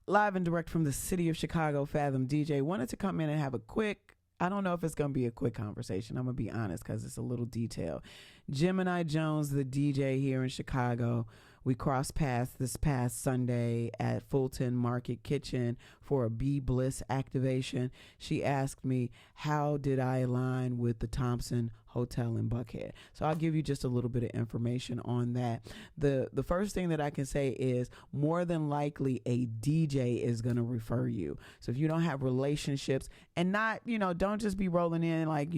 live and direct from the city of Chicago, Fathom DJ. Wanted to come in and have a quick, I don't know if it's going to be a quick conversation. I'm going to be honest because it's a little detailed. Gemini Jones, the DJ here in Chicago, we crossed paths this past Sunday at Fulton Market Kitchen for a Be Bliss activation. She asked me, how did I align with the Thompson Hotel in Buckhead? So I'll give you just a little bit of information on that. The first thing that I can say is more than likely a DJ is going to refer you. So if you don't have relationships and not, don't just be rolling in like,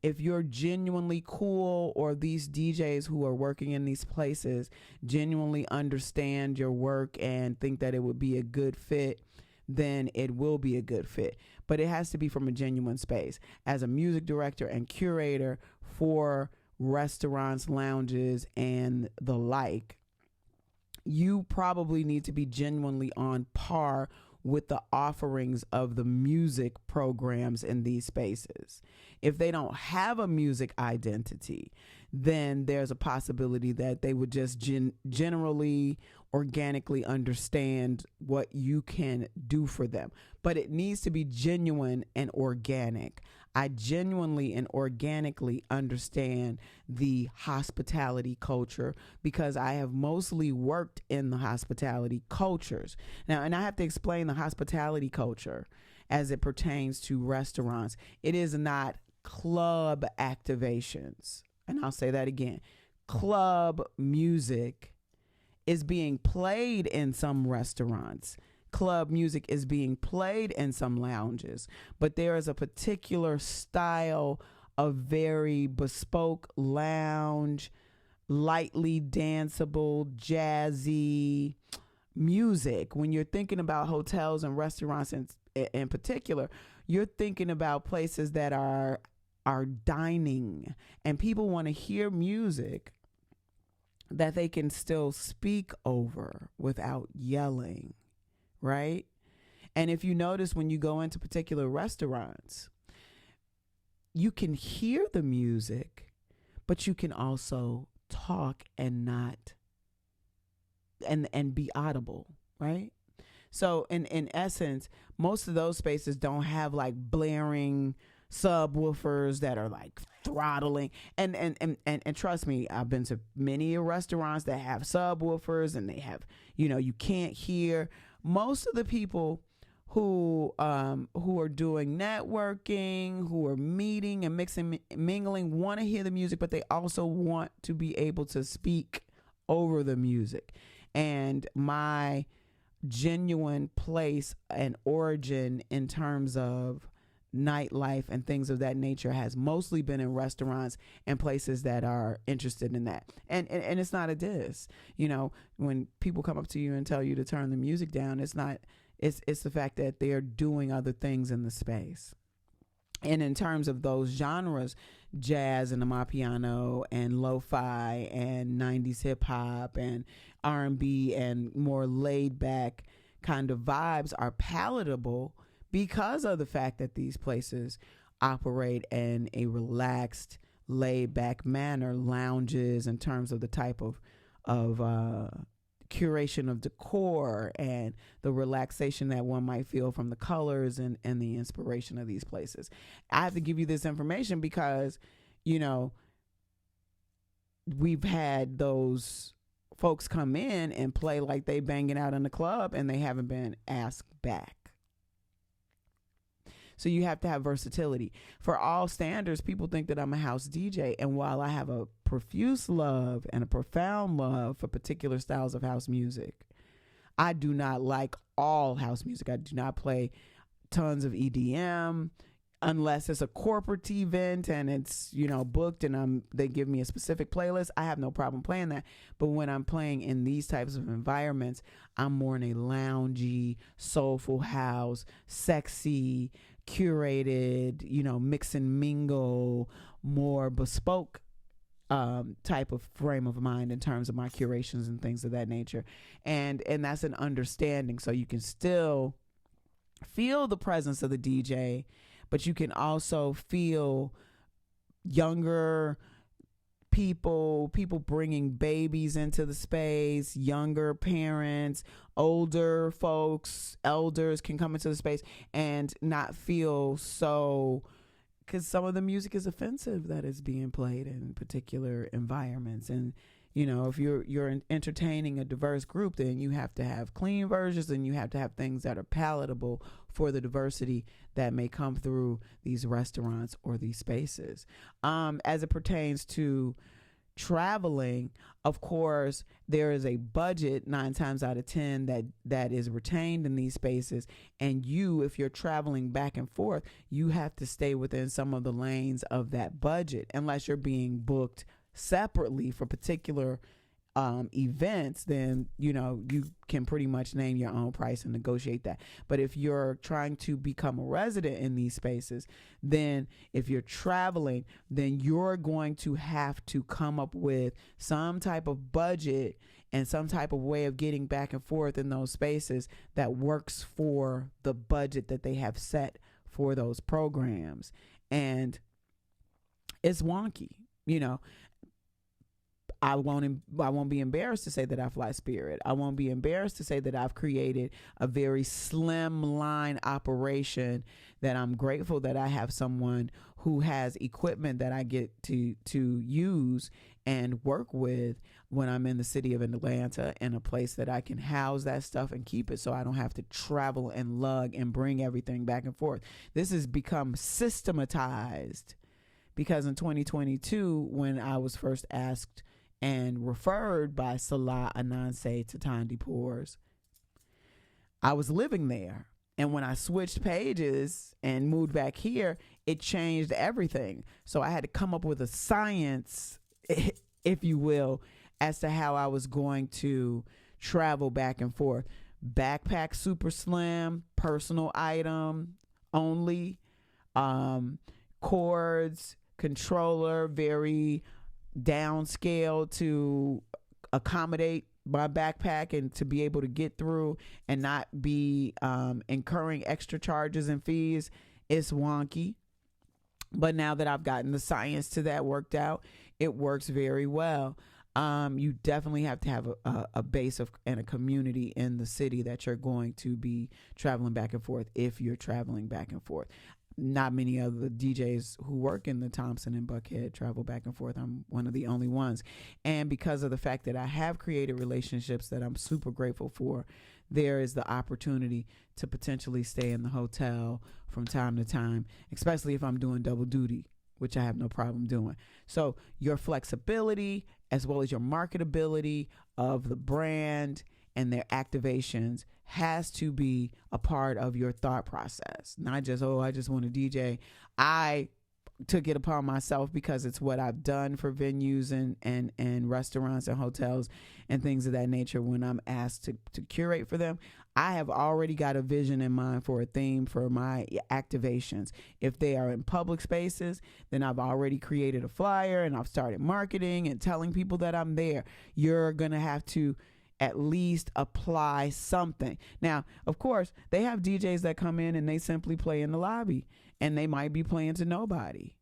if you're genuinely cool or these DJs who are working in these places genuinely understand your work and think that it would be a good fit, then it will be a good fit. But it has to be from a genuine space. As a music director and curator for restaurants, lounges, and the like, you probably need to be genuinely on par with the offerings of the music programs in these spaces. If they don't have a music identity, then there's a possibility that they would just generally, organically understand what you can do for them. But it needs to be genuine and organic. I genuinely and organically understand the hospitality culture because I have mostly worked in the hospitality cultures. Now, and I have to explain the hospitality culture as it pertains to restaurants. It is not club activations. And I'll say that again. Club music is being played in some restaurants. Club music is being played in some lounges, but there is a particular style of very bespoke lounge, lightly danceable, jazzy music. When you're thinking about hotels and restaurants in particular, you're thinking about places that are dining, and people want to hear music that they can still speak over without yelling. Right? And if you notice when you go into particular restaurants, you can hear the music, but you can also talk and not and be audible, right? So in essence, most of those spaces don't have like blaring subwoofers that are like throttling and trust me, I've been to many restaurants that have subwoofers and they have, you can't hear. Most of the people who are doing networking, who are meeting and mingling, want to hear the music, but they also want to be able to speak over the music. And my genuine place and origin in terms of nightlife and things of that nature has mostly been in restaurants and places that are interested in that. And it's not a diss. When people come up to you and tell you to turn the music down, it's the fact that they're doing other things in the space. And in terms of those genres, jazz and amapiano and lo-fi and 90s hip hop and R&B and more laid back kind of vibes are palatable because of the fact that these places operate in a relaxed, laid-back manner, lounges in terms of the type of curation of decor and the relaxation that one might feel from the colors and the inspiration of these places. I have to give you this information because, we've had those folks come in and play like they banging out in the club and they haven't been asked back. So you have to have versatility. For all standards, people think that I'm a house DJ. And while I have a profuse love and a profound love for particular styles of house music, I do not like all house music. I do not play tons of EDM unless it's a corporate event and it's, booked and they give me a specific playlist. I have no problem playing that. But when I'm playing in these types of environments, I'm more in a loungy, soulful house, sexy, curated, mix and mingle, more bespoke type of frame of mind in terms of my curations and things of that nature. And that's an understanding. So you can still feel the presence of the DJ, but you can also feel younger people bringing babies into the space, younger parents, older folks, elders can come into the space and not feel so, because some of the music is offensive that is being played in particular environments. And if you're entertaining a diverse group, then you have to have clean versions, and you have to have things that are palatable for the diversity that may come through these restaurants or these spaces. As it pertains to traveling, of course, there is a budget 9 times out of 10 that is retained in these spaces. And if you're traveling back and forth, you have to stay within some of the lanes of that budget, unless you're being booked separately for particular events. Then you can pretty much name your own price and negotiate that. But if you're trying to become a resident in these spaces, then if you're traveling, then you're going to have to come up with some type of budget and some type of way of getting back and forth in those spaces that works for the budget that they have set for those programs. And it's wonky. I won't be embarrassed to say that I fly Spirit. I won't be embarrassed to say that I've created a very slim line operation, that I'm grateful that I have someone who has equipment that I get to use and work with when I'm in the city of Atlanta, and a place that I can house that stuff and keep it, so I don't have to travel and lug and bring everything back and forth. This has become systematized because in 2022, when I was first asked and referred by Salah Ananse to Tondi Pours, I was living there. And when I switched pages and moved back here, it changed everything. So I had to come up with a science, if you will, as to how I was going to travel back and forth. Backpack super slim, personal item only, cords, controller, very downscale to accommodate my backpack and to be able to get through and not be incurring extra charges and fees. It's wonky, but now that I've gotten the science to that worked out, it works very well. You definitely have to have a base and a community in the city that you're going to be traveling back and forth. If you're traveling back and forth, not many of the DJs who work in the Thompson and Buckhead travel back and forth. I'm one of the only ones. And because of the fact that I have created relationships that I'm super grateful for, there is the opportunity to potentially stay in the hotel from time to time, especially if I'm doing double duty, which I have no problem doing. So your flexibility, as well as your marketability of the brand and their activations, has to be a part of your thought process. Not just, I just want to DJ. I took it upon myself, because it's what I've done for venues and restaurants and hotels and things of that nature. When I'm asked to curate for them, I have already got a vision in mind for a theme for my activations. If they are in public spaces, then I've already created a flyer and I've started marketing and telling people that I'm there. You're going to have to at least apply something. Now, of course, they have DJs that come in and they simply play in the lobby, and they might be playing to nobody.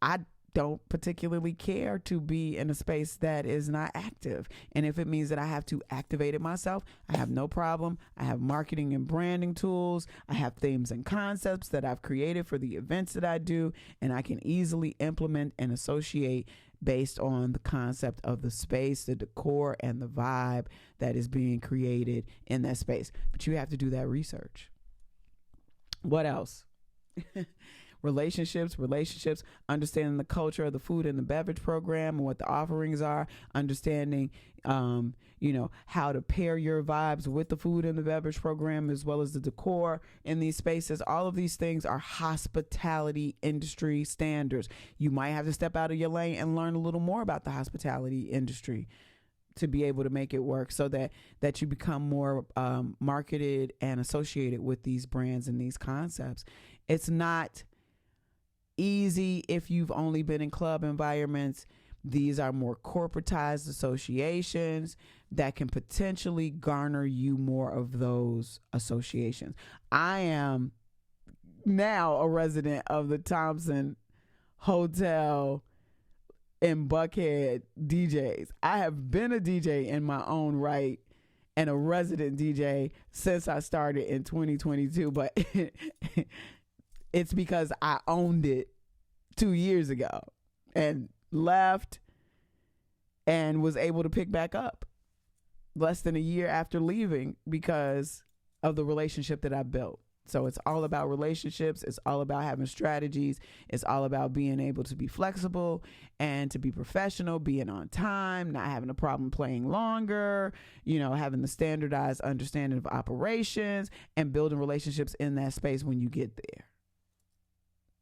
I don't particularly care to be in a space that is not active. And if it means that I have to activate it myself, I have no problem. I have marketing and branding tools. I have themes and concepts that I've created for the events that I do, and I can easily implement and associate based on the concept of the space, the decor, and the vibe that is being created in that space. But you have to do that research. What else? Relationships, understanding the culture of the food and the beverage program and what the offerings are, understanding, how to pair your vibes with the food and the beverage program, as well as the decor in these spaces. All of these things are hospitality industry standards. You might have to step out of your lane and learn a little more about the hospitality industry to be able to make it work, so that you become more marketed and associated with these brands and these concepts. It's not easy if you've only been in club environments. These are more corporatized associations that can potentially garner you more of those associations. I am now a resident of the Thompson Hotel and Buckhead DJs. I have been a DJ in my own right and a resident DJ since I started in 2022, but it's because I owned it 2 years ago and left and was able to pick back up less than a year after leaving because of the relationship that I built. So it's all about relationships. It's all about having strategies. It's all about being able to be flexible and to be professional, being on time, not having a problem playing longer, having the standardized understanding of operations and building relationships in that space when you get there.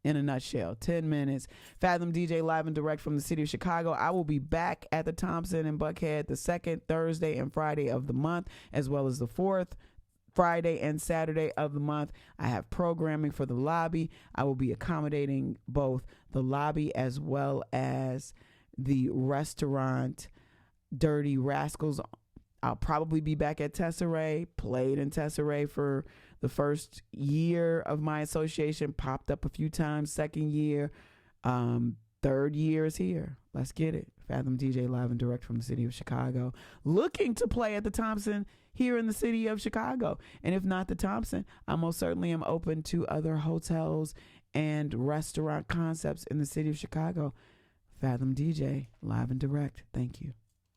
In a nutshell, 10 minutes. Fathom DJ live and direct from the city of Chicago. I will be back at the Thompson in Buckhead the 2nd Thursday and Friday of the month, as well as the 4th Friday and Saturday of the month. I have programming for the lobby. I will be accommodating both the lobby as well as the restaurant Dirty Rascals. I'll probably be back at Tesserae, played in Tesserae for the first year of my association, popped up a few times, second year, third year is here. Let's get it. Fathom DJ live and direct from the city of Chicago. Looking to play at the Thompson here in the city of Chicago. And if not the Thompson, I most certainly am open to other hotels and restaurant concepts in the city of Chicago. Fathom DJ live and direct. Thank you.